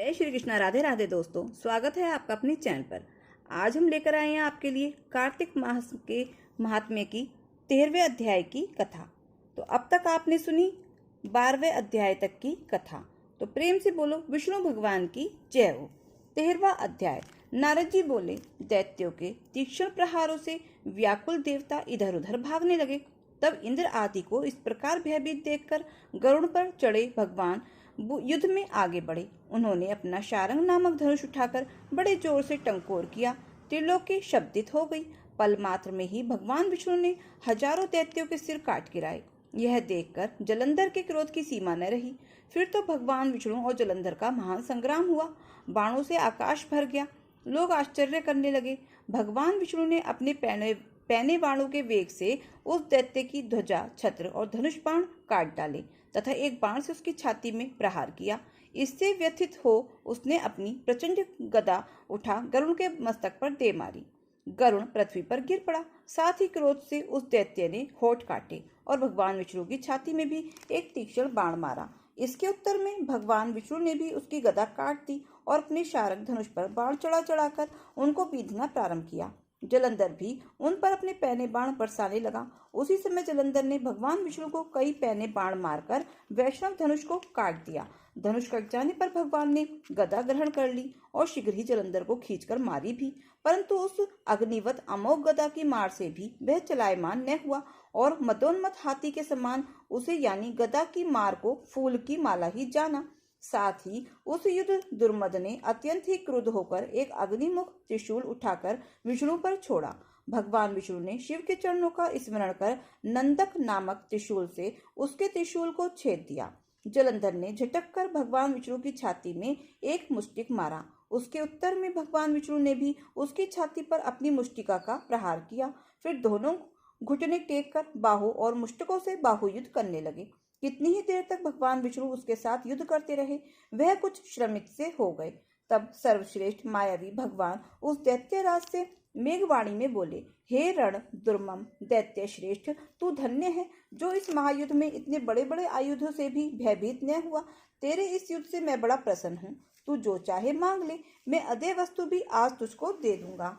जय श्री कृष्णा। राधे राधे दोस्तों, स्वागत है आपका अपने चैनल पर। आज हम लेकर आए हैं आपके लिए कार्तिक मास के महात्म्य की 13वें अध्याय की कथा। तो अब तक आपने सुनी 12वें अध्याय तक की कथा। तो प्रेम से बोलो विष्णु भगवान की जय हो। 13वां अध्याय। नारद जी बोले, दैत्यों के तीक्ष्ण प्रहारों से व्याकुल देवता इधर उधर भागने लगे। तब इंद्र आदि को इस प्रकार भयभीत देखकर गरुड़ पर चढ़े भगवान युद्ध में आगे बढ़े। उन्होंने अपना शारंग नामक धनुष उठाकर बड़े जोर से टंकोर किया। त्रिलोकी शब्दित हो गई। पल मात्र में ही भगवान विष्णु ने हजारों दैत्यों के सिर काट गिराए। यह देखकर जलंधर के क्रोध की सीमा न रही। फिर तो भगवान विष्णु और जलंधर का महान संग्राम हुआ। बाणों से आकाश भर गया। लोग आश्चर्य करने लगे। भगवान विष्णु ने अपने पैने बाणों के वेग से उस दैत्य की ध्वजा, छत्र और धनुष बाण काट डाले तथा एक बाण से उसकी छाती में प्रहार किया। इससे व्यथित हो उसने अपनी प्रचंड गदा उठा गरुड़ के मस्तक पर दे मारी। गरुड़ पृथ्वी पर गिर पड़ा। साथ ही क्रोध से उस दैत्य ने होठ काटे और भगवान विष्णु की छाती में भी एक तीक्ष्ण बाण मारा। इसके उत्तर में भगवान विष्णु ने भी उसकी गदा काट दी और अपने शारक धनुष पर बाण चढ़ा चढ़ाकर उनको बीधना प्रारंभ किया। जलंधर भी उन पर अपने पैने बाण बरसाने लगा। उसी समय जलंधर ने भगवान विष्णु को कई पैने बाण मारकर वैष्णव धनुष को काट दिया। धनुष कट जाने पर भगवान ने गदा ग्रहण कर ली और शीघ्र ही जलंधर को खींचकर मारी भी, परंतु उस अग्निवत अमोघ गदा की मार से भी वह चलायमान न हुआ और मदोन्मत्त हाथी के समान उसे यानी गदा की मार को फूल की माला ही जाना। साथ ही उस युद्ध दुर्मद ने अत्यंत ही क्रुद्ध होकर एक अग्निमुख त्रिशूल उठाकर विष्णु पर छोड़ा। भगवान विष्णु ने शिव के चरणों का स्मरण कर नंदक नामक त्रिशूल से उसके त्रिशूल को छेद दिया। जलंधर ने झटक कर भगवान विष्णु की छाती में एक मुष्टिक मारा। उसके उत्तर में भगवान विष्णु ने भी उसकी छाती पर अपनी मुष्टिका का प्रहार किया। फिर दोनों घुटने टेक कर बाहु और मुष्टिकों से बाहु युद्ध करने लगे। कितनी ही देर तक भगवान विष्णु उसके साथ युद्ध करते रहे। वह कुछ श्रमित से हो गए। तब सर्वश्रेष्ठ मायावी भगवान उस दैत्यराज से मेघवाणी में बोले, हे रण दुर्मम दैत्य श्रेष्ठ, तू धन्य है जो इस महायुद्ध में इतने बड़े बड़े आयुधों से भी भयभीत न हुआ। तेरे इस युद्ध से मैं बड़ा प्रसन्न हूँ। तू जो चाहे मांग ले, मैं अदेय वस्तु भी आज तुझको दे दूंगा।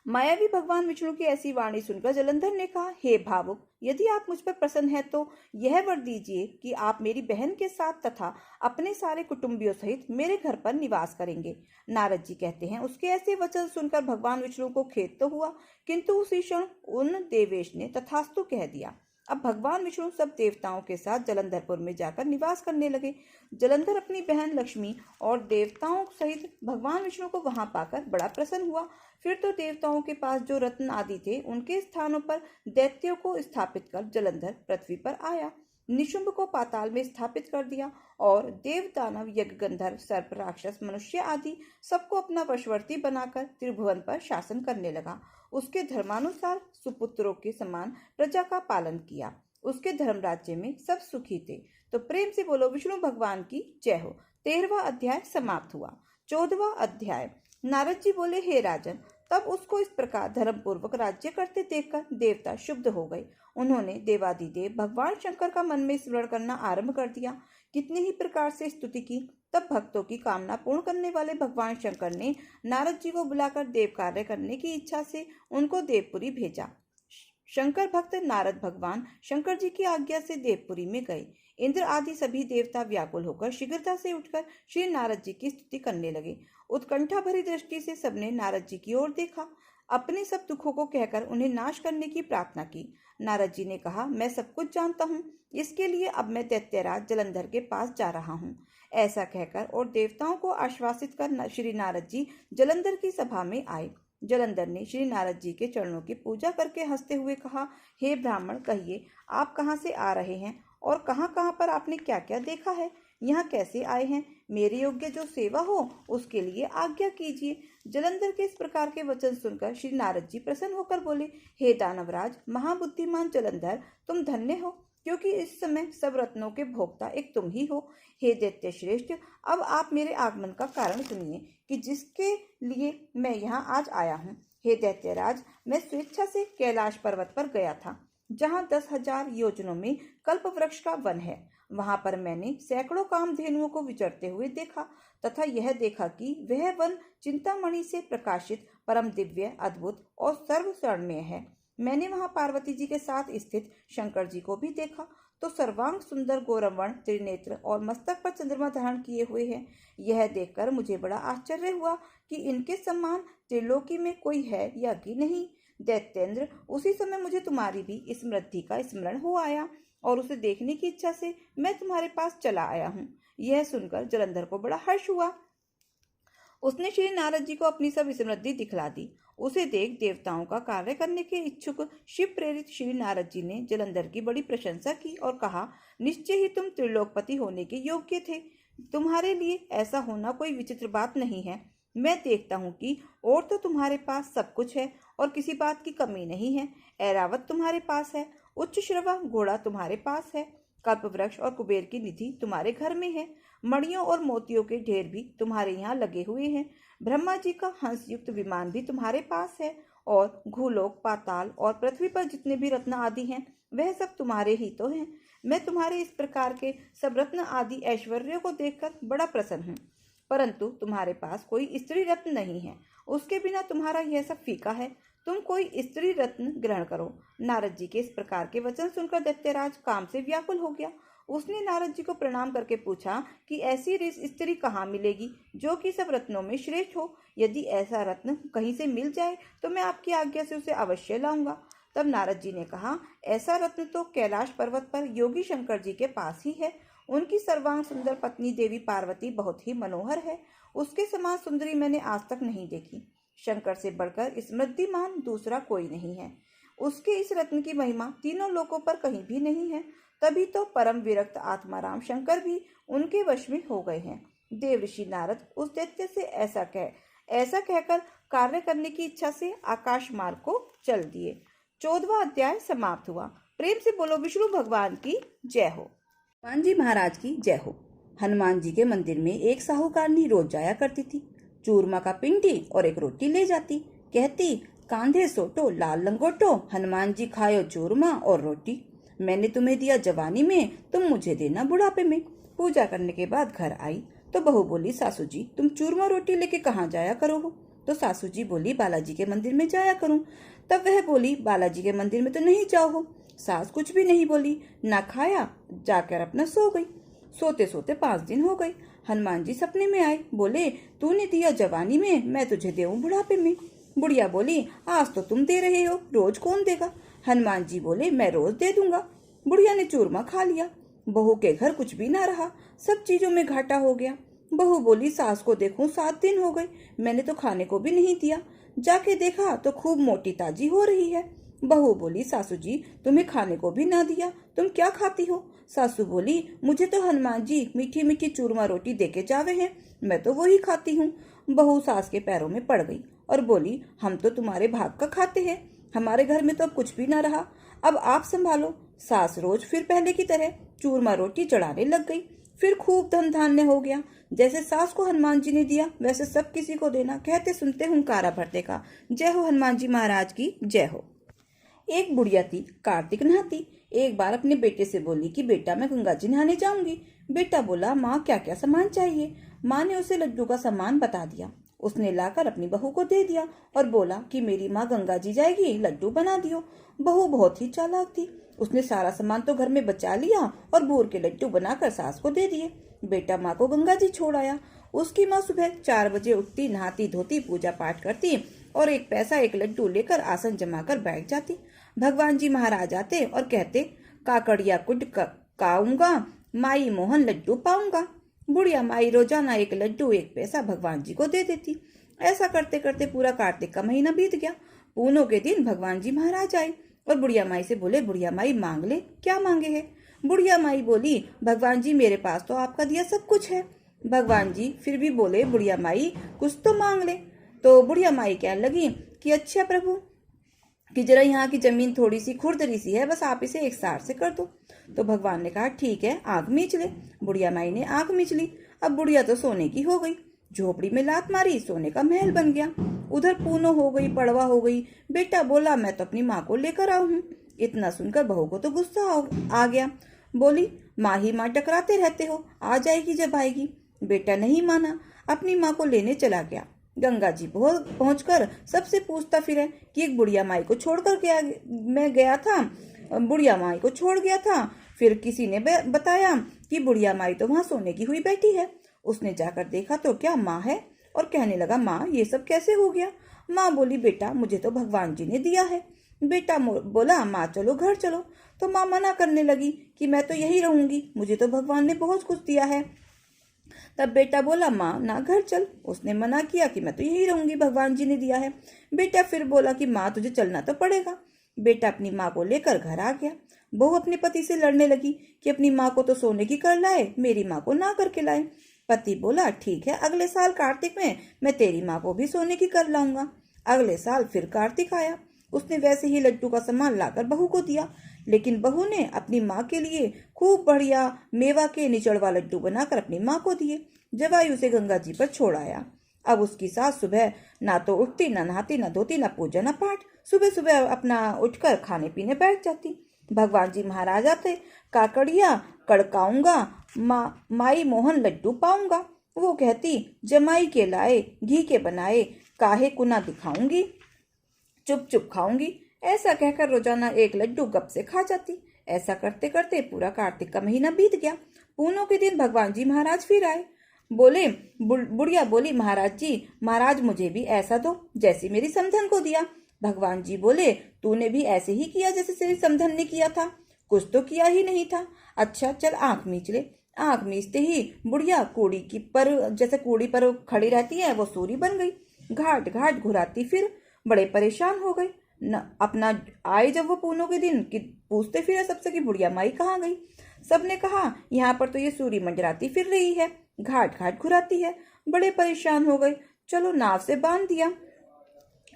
मायावी भगवान विष्णु की ऐसी वाणी सुनकर जलंधर ने कहा, हे भावुक, यदि आप मुझ पर प्रसन्न हैं तो यह वर दीजिए कि आप मेरी बहन के साथ तथा अपने सारे कुटुंबियों सहित मेरे घर पर निवास करेंगे। नारद जी कहते हैं, उसके ऐसे वचन सुनकर भगवान विष्णु को खेद तो हुआ, किंतु उसी क्षण उन देवेश ने तथास्तु कह दिया। अब भगवान विष्णु सब देवताओं के साथ जलंधरपुर में जाकर निवास करने लगे। जलंधर अपनी बहन लक्ष्मी और देवताओं सहित भगवान विष्णु को वहां पाकर बड़ा प्रसन्न हुआ। फिर तो देवताओं के पास जो रत्न आदि थे उनके स्थानों पर दैत्यों को स्थापित कर जलंधर पृथ्वी पर आया। निशुंभ को पाताल में स्थापित कर दिया और देव दानव यज्ञ गंधर्व सर्प राक्षस मनुष्य आदि सबको अपना वशवर्ती बनाकर त्रिभुवन पर शासन करने लगा। उसके धर्मानुसार सुपुत्रों के समान प्रजा का पालन किया। उसके धर्म राज्य में सब सुखी थे। तो प्रेम से बोलो विष्णु भगवान की जय हो। 13वां अध्याय समाप्त हुआ। 14वां अध्याय। नारद जी बोले, हे राजन, तब उसको इस प्रकार धर्म पूर्वक राज्य करते देखकर देवता क्षुब्ध हो गए। उन्होंने देवादिदेव भगवान शंकर का मन में स्मरण करना आरंभ कर दिया। कितने ही प्रकार से स्तुति की। तब भक्तों की कामना पूर्ण करने वाले भगवान शंकर ने नारद जी को बुलाकर देव कार्य करने की इच्छा से उनको देवपुरी भेजा। शंकर भक्त नारद भगवान शंकर जी की आज्ञा से देवपुरी में गए। इंद्र आदि सभी देवता व्याकुल होकर शीघ्रता से उठकर श्री नारद जी की स्तुति करने लगे। उत्कंठा भरी दृष्टि से सबने नारद जी की ओर देखा। अपने सब दुखों को कहकर उन्हें नाश करने की प्रार्थना की। नारद जी ने कहा, मैं सब कुछ जानता हूँ, इसके लिए अब मैं दैत्यराज जलंधर के पास जा रहा हूँ। ऐसा कहकर और देवताओं को आश्वासित कर श्री नारद जी जलंधर की सभा में आए। जलंधर ने श्री नारद जी के चरणों की पूजा करके हंसते हुए कहा, हे ब्राह्मण, कहिए आप कहाँ से आ रहे हैं और कहाँ कहाँ पर आपने क्या क्या देखा है, यहाँ कैसे आए हैं। मेरे योग्य जो सेवा हो उसके लिए आज्ञा कीजिए। जलंधर के इस प्रकार के वचन सुनकर श्री नारद जी प्रसन्न होकर बोले, हे दानवराज महाबुद्धिमान जलंधर, तुम धन्य हो, क्योंकि इस समय सब रत्नों के भोक्ता एक तुम ही हो। हे दैत्य श्रेष्ठ, अब आप मेरे आगमन का कारण सुनिए कि जिसके लिए मैं यहाँ आज आया हूँ। हे दैत्यराज, मैं स्वेच्छा से कैलाश पर्वत पर गया था, जहाँ 10,000 योजनों में कल्प वृक्ष का वन है। वहां पर मैंने सैकड़ों कामधेनुओं को विचरते हुए देखा तथा यह देखा कि वह वन चिंतामणि से प्रकाशित परम दिव्य, अद्भुत और सर्वस्वर्णमय है। मैंने वहां पार्वती जी के साथ स्थित शंकर जी को भी देखा तो सर्वांग सुंदर गौरवर्ण त्रिनेत्र और मस्तक पर चंद्रमा धारण किए हुए हैं। यह देखकर मुझे बड़ा आश्चर्य हुआ कि इनके समान त्रिलोकी में कोई है या कि नहीं। दैत्येंद्र, उसी समय मुझे तुम्हारी भी समृद्धि का स्मरण हो आया और उसे देखने की इच्छा से मैं तुम्हारे पास चला आया हूँ। यह सुनकर जलंधर को बड़ा हर्ष हुआ। उसने श्री नारद जी को अपनी सब समृद्धि दिखला दी। उसे देख देवताओं का कार्य करने के इच्छुक शिव प्रेरित श्री नारद जी ने जलंधर की बड़ी प्रशंसा की और कहा, निश्चय ही तुम त्रिलोकपति होने के योग्य थे। तुम्हारे लिए ऐसा होना कोई विचित्र बात नहीं है। मैं देखता हूँ कि और तो तुम्हारे पास सब कुछ है और किसी बात की कमी नहीं है। ऐरावत तुम्हारे पास है, उच्च श्रवा घोड़ा तुम्हारे पास है, कल्प वृक्ष और कुबेर की निधि तुम्हारे घर में है, मणियों और मोतियों के ढेर भी तुम्हारे यहाँ लगे हुए हैं, ब्रह्मा जी का हंस युक्त विमान भी तुम्हारे पास है और भूलोक, पाताल और पृथ्वी पर जितने भी रत्न आदि हैं वह सब तुम्हारे ही तो हैं। मैं तुम्हारे इस प्रकार के सब रत्न आदि ऐश्वर्यों को देखकर बड़ा प्रसन्न हूँ, परंतु तुम्हारे पास कोई स्त्री रत्न नहीं है। उसके बिना तुम्हारा यह सब फीका है। तुम कोई स्त्री रत्न ग्रहण करो। नारद जी के इस प्रकार के वचन सुनकर दैत्यराज काम से व्याकुल हो गया। उसने नारद जी को प्रणाम करके पूछा कि ऐसी स्त्री कहाँ मिलेगी जो कि सब रत्नों में श्रेष्ठ हो। यदि ऐसा रत्न कहीं से मिल जाए तो मैं आपकी आज्ञा से उसे अवश्य लाऊंगा। तब नारद जी ने कहा, ऐसा रत्न तो कैलाश पर्वत पर योगी शंकर जी के पास ही है। उनकी सर्वांग सुंदर पत्नी देवी पार्वती बहुत ही मनोहर है। उसके समान सुंदरी मैंने आज तक नहीं देखी। शंकर से बढ़कर स्मृतिमान दूसरा कोई नहीं है। उसके इस रत्न की महिमा तीनों लोकों पर कहीं भी नहीं है। तभी तो परम विरक्त आत्माराम शंकर भी उनके वश में हो गए हैं। देवऋषि नारद उस दैत्य से ऐसा कहकर कार्य करने की इच्छा से आकाश मार्ग को चल दिए। 14वां अध्याय समाप्त हुआ। प्रेम से बोलो विष्णु भगवान की जय हो। हनुमान जी महाराज की जय हो। हनुमान जी के मंदिर में एक साहूकारनी रोज जाया करती थी। चूरमा का पिंडी और एक रोटी ले जाती। कहती, कांधे सोटो लाल लंगोटो, हनुमान जी खायो चूरमा और रोटी। मैंने तुम्हें दिया जवानी में, तुम मुझे देना बुढ़ापे में। पूजा करने के बाद घर आई तो बहू बोली, सासू जी तुम चूरमा रोटी लेके कहाँ जाया करो हो? तो सासू जी बोली, बालाजी के मंदिर में जाया करूं। तब वह बोली, बालाजी के मंदिर में तो नहीं जाओ हो। सास कुछ भी नहीं बोली, ना खाया, जाकर अपना सो गई। सोते सोते 5 दिन हो गए। हनुमान जी सपने में आए। बोले, तूने दिया जवानी में, मैं तुझे देऊं बुढ़ापे में। बुढ़िया बोली, आज तो तुम दे रहे हो, रोज कौन देगा? हनुमान जी बोले, मैं रोज दे दूंगा। बुढ़िया ने चूरमा खा लिया। बहू के घर कुछ भी ना रहा, सब चीजों में घाटा हो गया। बहू बोली, सास को देखूं 7 दिन हो गए, मैंने तो खाने को भी नहीं दिया। जाके देखा तो खूब मोटी ताजी हो रही है। बहू बोली, सासू जी तुम्हें खाने को भी ना दिया, तुम क्या खाती हो? सासू बोली, मुझे तो हनुमान जी मीठी मीठी चूरमा रोटी देके जावे हैं, मैं तो वही खाती हूँ। बहू सास के पैरों में पड़ गई और बोली, हम तो तुम्हारे भाग का खाते हैं, हमारे घर में तो अब कुछ भी ना रहा, अब आप संभालो। सास रोज फिर पहले की तरह चूरमा रोटी चढ़ाने लग गई। फिर खूब धन धान्य हो गया। जैसे सास को हनुमान जी ने दिया वैसे सब किसी को देना। कहते सुनते हुंकारा भरते का। जय हो हनुमान जी महाराज की जय हो। एक बुढ़िया थी, कार्तिक नहाती। एक बार अपने बेटे से बोली कि बेटा मैं गंगा जी नहाने जाऊंगी। बेटा बोला, माँ क्या क्या सामान चाहिए? माँ ने उसे लड्डू का सामान बता दिया। उसने लाकर अपनी बहू को दे दिया और बोला कि मेरी माँ गंगा जी जाएगी, लड्डू बना दियो। बहू बहुत ही चालाक थी, उसने सारा सामान तो घर में बचा लिया और बोर के लड्डू बनाकर सास को दे दिए। बेटा माँ को गंगा जी छोड़ आया। उसकी माँ सुबह 4 बजे उठती, नहाती धोती, पूजा पाठ करती और 1 पैसा 1 लड्डू लेकर आसन जमाकर बैठ जाती। भगवान जी महाराज आते और कहते, काकड़िया कुट काऊंगा, माई मोहन लड्डू पाऊंगा। बुढ़िया माई रोजाना 1 लड्डू 1 पैसा भगवान जी को दे देती। ऐसा करते करते पूरा कार्तिक का महीना बीत गया। पूनों के दिन भगवान जी महाराज आए और बुढ़िया माई से बोले, बुढ़िया माई मांग ले, क्या मांगे है? बुढ़िया माई बोली, भगवान जी मेरे पास तो आपका दिया सब कुछ है। भगवान जी फिर भी बोले, बुढ़िया माई कुछ तो मांग ले। तो बुढ़िया माई कहने लगी कि अच्छा प्रभु, कि जरा यहाँ की जमीन थोड़ी सी खुरदरी सी है, बस आप इसे एक सार से कर दो। तो भगवान ने कहा, ठीक है, आग मींच ले। बुढ़िया माई ने आग मींच ली। अब बुढ़िया तो सोने की हो गई। झोपड़ी में लात मारी, सोने का महल बन गया। उधर पूनो हो गई, पड़वा हो गई। बेटा बोला, मैं तो अपनी माँ को लेकर आऊ हूँ। इतना सुनकर बहू को तो गुस्सा आ गया। बोली, माँ ही माँ टकराते रहते हो, आ जाएगी जब आएगी। बेटा नहीं माना, अपनी माँ को लेने चला गया। गंगा जी पहुंचकर सबसे पूछता फिरे कि एक बुढ़िया माई को छोड़कर गया था, बुढ़िया माई को छोड़ गया था। फिर किसी ने बताया कि बुढ़िया माई तो वहां सोने की हुई बैठी है। उसने जाकर देखा तो क्या माँ है, और कहने लगा माँ ये सब कैसे हो गया। माँ बोली बेटा मुझे तो भगवान जी ने दिया है। बेटा बोला माँ चलो घर चलो। तो माँ मना करने लगी कि मैं तो यही रहूंगी, मुझे तो भगवान ने बहुत कुछ दिया है। तब बेटा बोला माँ ना घर चल। उसने मना किया कि मैं तो यही रहूंगी, भगवान जी ने दिया है। बेटा फिर बोला कि माँ तुझे चलना तो पड़ेगा। बेटा अपनी माँ को लेकर घर आ गया। बहू अपने पति से लड़ने लगी कि अपनी माँ को तो सोने की कर लाए, मेरी माँ को ना करके लाए। पति बोला ठीक है, अगले साल कार्तिक में मैं तेरी माँ को भी सोने की कर लाऊंगा। अगले साल फिर कार्तिक आया। उसने वैसे ही लड्डू का सामान लाकर बहू को दिया, लेकिन बहू ने अपनी माँ के लिए खूब बढ़िया मेवा के निचड़वा लड्डू बनाकर अपनी माँ को दिए। जवाई उसे गंगा जी पर छोड़ आया। अब उसकी सास सुबह ना तो उठती, ना नहाती, ना धोती, ना पूजा, ना पाठ। सुबह सुबह अपना उठकर खाने पीने बैठ जाती। भगवान जी महाराज आते, काकड़िया कड़काऊंगा, माई मोहन लड्डू पाऊंगा। वो कहती जमाई के लाए, घी के बनाए, काहे कुना दिखाऊंगी, चुप चुप खाऊंगी। ऐसा कहकर रोजाना एक लड्डू गप से खा जाती। ऐसा करते करते पूरा कार्तिक का महीना बीत गया। पूनों के दिन भगवान जी महाराज फिर आए। बोले बुढ़िया बोली महाराज जी, महाराज मुझे भी ऐसा दो जैसे मेरी समधन को दिया। भगवान जी बोले तूने भी ऐसे ही किया जैसे तेरी समधन ने किया था, कुछ तो किया ही नहीं था। अच्छा चल आंख मीच ले। आंख मीचते ही बुढ़िया कूड़ी की पर जैसे कूड़ी पर खड़ी रहती है वो सूरी बन गई। घाट घाट घुराती फिर बड़े परेशान हो गए न। अपना आए जब वो पूनों के दिन कि पूछते फिर सबसे कि बुढ़िया माई कहाँ गई। सबने कहा यहाँ पर तो ये सूरी मंडराती फिर रही है, घाट घाट घुराती है। बड़े परेशान हो गए, चलो नाव से बांध दिया।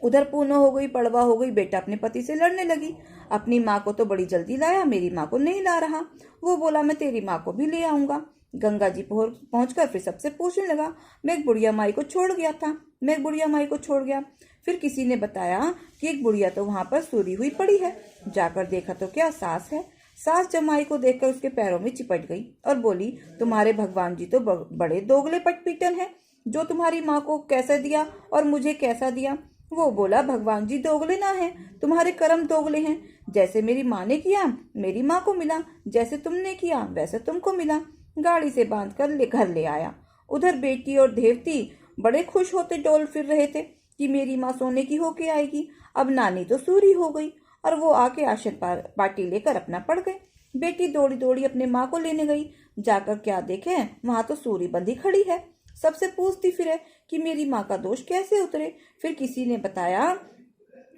उधर पूनो हो गई, पड़वा हो गई। बेटा अपने पति से लड़ने लगी, अपनी माँ को तो बड़ी जल्दी लाया, मेरी माँ को नहीं ला रहा। वो बोला मैं तेरी माँ को भी ले आऊंगा। गंगा जी पहुंचकर फिर सबसे पूछने लगा मैं एक बुढ़िया माई को छोड़ गया था, मैं एक बुढ़िया माई को छोड़ गया। फिर किसी ने बताया कि एक बुढ़िया तो वहां पर सूरी हुई पड़ी है। जाकर देखा तो क्या सास है। सास जमाई को देखकर उसके पैरों में चिपट गई और बोली तुम्हारे भगवान जी तो बड़े दोगले पटपीटन है, जो तुम्हारी माँ को कैसा दिया और मुझे कैसा दिया। वो बोला भगवान जी दोगले ना है, तुम्हारे कर्म दोगले हैं। जैसे मेरी माँ ने किया मेरी माँ को मिला, जैसे तुमने किया वैसे तुमको मिला। गाड़ी से बांध कर घर ले आया। उधर बेटी और देवती बड़े खुश होते डोल फिर रहे थे कि मेरी माँ सोने की होके आएगी। अब नानी तो सूरी हो गई और वो आके आशन पार्टी लेकर अपना पड़ गए। बेटी दौड़ी दौड़ी अपने माँ को लेने गई। जाकर क्या देखे वहां तो सूरी बंधी खड़ी है। सबसे पूछती फिरे कि मेरी माँ का दोष कैसे उतरे। फिर किसी ने बताया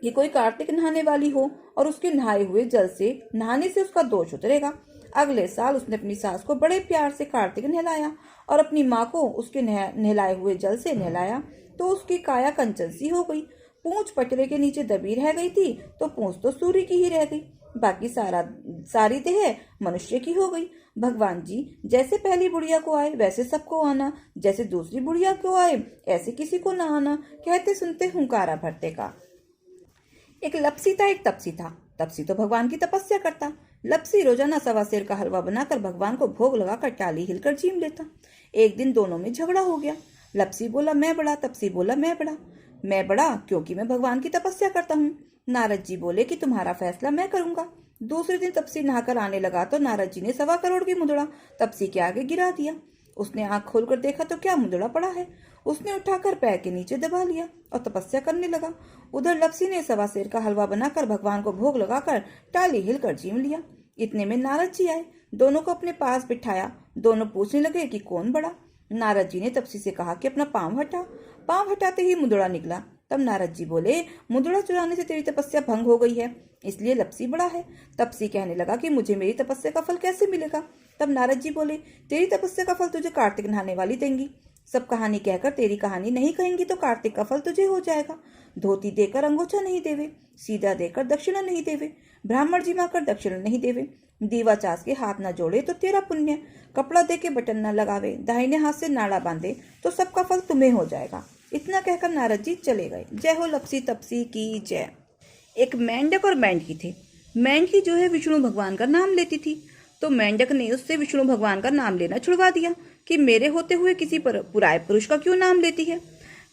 कि कोई कार्तिक नहाने वाली हो और उसके नहाए हुए जल से नहाने से उसका दोष उतरेगा। अगले साल उसने अपनी सास को बड़े प्यार से कार्तिक नहलाया और अपनी माँ को उसके नहलाए हुए जल से नहलाया तो उसकी काया कंचन सी हो गई। पूंछ पटरे के नीचे दबी रह गई थी तो पूंछ तो सूर्य की ही रह गई, बाकी सारी देह मनुष्य की हो गई। भगवान जी जैसे पहली बुढ़िया को आए वैसे सबको आना, जैसे दूसरी बुढ़िया को आए ऐसे किसी को ना आना। कहते सुनते हुंकारा भरते का। एक लपसी था, एक तपसी था। तपसी तो भगवान की तपस्या करता। लपसी रोजाना सवा सेर का हलवा बनाकर भगवान को भोग लगाकर टाली हिलकर जीम लेता। एक दिन दोनों में झगड़ा हो गया। लपसी बोला मैं बड़ा, तपसी बोला मैं बड़ा। मैं बड़ा क्योंकि मैं भगवान की तपस्या करता हूँ। नारद जी बोले कि तुम्हारा फैसला मैं करूंगा। दूसरे दिन तपसी नहाकर आने लगा तो नारद जी ने 1.25 करोड़ की मुद्रा तपसी के आगे गिरा दिया। उसने आंख खोलकर देखा तो क्या मुद्रा पड़ा है। उसने उठाकर पैर के नीचे दबा लिया और तपस्या करने लगा। उधर लपसी ने 1.25 सेर का हलवा बनाकर भगवान को भोग लगाकर टाली हिलकर जीम लिया। इतने में नारद जी आए, दोनों को अपने पास बिठाया। दोनों पूछने लगे कि कौन बड़ा। नारद जी ने तपसी से कहा कि अपना पांव हटा। पांव हटाते ही मुद्रा निकला। तब नारद जी बोले मुद्रा चुराने से तेरी तपस्या भंग हो गई है, इसलिए लपसी बड़ा है। तपसी कहने लगा कि मुझे मेरी तपस्या का फल कैसे मिलेगा। तब नारद जी बोले तेरी तपस्या का फल तुझे कार्तिक नहाने वाली देंगी। सब कहानी कहकर तेरी कहानी नहीं कहेंगी तो कार्तिक का फल तुझे हो जाएगा। धोती देकर अंगोछा नहीं देवे, सीधा देकर दक्षिणा नहीं देवे, ब्राह्मण जी माकर दक्षिणा नहीं देवे, दीवा चास के हाथ न जोड़े तो तेरा पुण्य, कपड़ा दे के बटन न लगावे, दाहिने हाथ से नाड़ा बांधे तो सबका फल तुम्हें हो जाएगा। इतना कहकर नारद जी चले गए। जय हो लपसी तपसी की जय। एक मेंढक और मेंढकी थे। मेंढकी जो है विष्णु भगवान का नाम लेती थी। तो मेंढक ने उससे विष्णु भगवान का नाम लेना छुड़वा दिया कि मेरे होते हुए किसी पुराए पुरुष का क्यों नाम लेती है।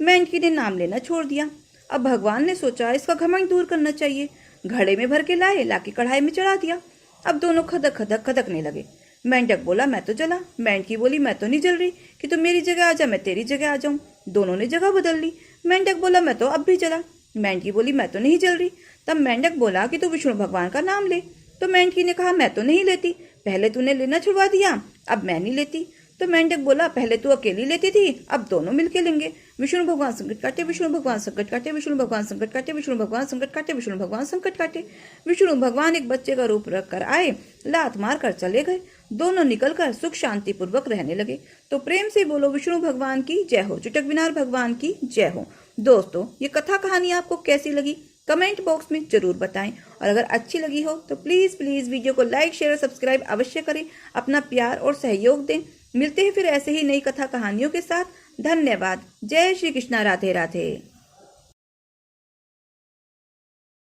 मेंढकी ने नाम लेना छोड़ दिया। अब भगवान ने सोचा इसका घमंड दूर करना चाहिए। घड़े में भर के लाके कढ़ाई में चढ़ा दिया। अब दोनों खदक खदक खदकने लगे। मेंढक बोला मैं तो जला। मेंढकी बोली मैं तो नहीं जल रही, कि तू मेरी जगह आ जा, मैं तेरी जगह आ जाऊं। दोनों ने जगह बदल ली। मेंढक बोला मैं तो अब भी जला। मेंढकी बोली मैं तो नहीं जल रही। तब मेंढक बोला कि तू विष्णु भगवान का नाम ले। तो मेंढकी ने कहा मैं तो नहीं लेती, पहले तूने लेना छुड़वा दिया, अब मैं नहीं लेती। तो मेंढक बोला पहले तू अकेली लेती थी, अब दोनों मिलके लेंगे। विष्णु भगवान संकट काटे, विष्णु भगवान संकट काटे, विष्णु भगवान संकट काटे, विष्णु भगवान संकट काटे, विष्णु भगवान संकट काटे। विष्णु भगवान एक बच्चे का रूप रख कर आए, लात मार कर चले गए। दोनों निकलकर सुख शांति पूर्वक रहने लगे। तो प्रेम से बोलो विष्णु भगवान की जय हो, चुटक विनार भगवान की जय हो। दोस्तों, ये कथा कहानी आपको कैसी लगी कमेंट बॉक्स में जरूर बताएं, और अगर अच्छी लगी हो तो प्लीज वीडियो को लाइक शेयर और सब्सक्राइब अवश्य करें। अपना प्यार और सहयोग दें। मिलते हैं फिर ऐसे ही नई कथा कहानियों के साथ। धन्यवाद। जय श्री कृष्णा। राधे राधे।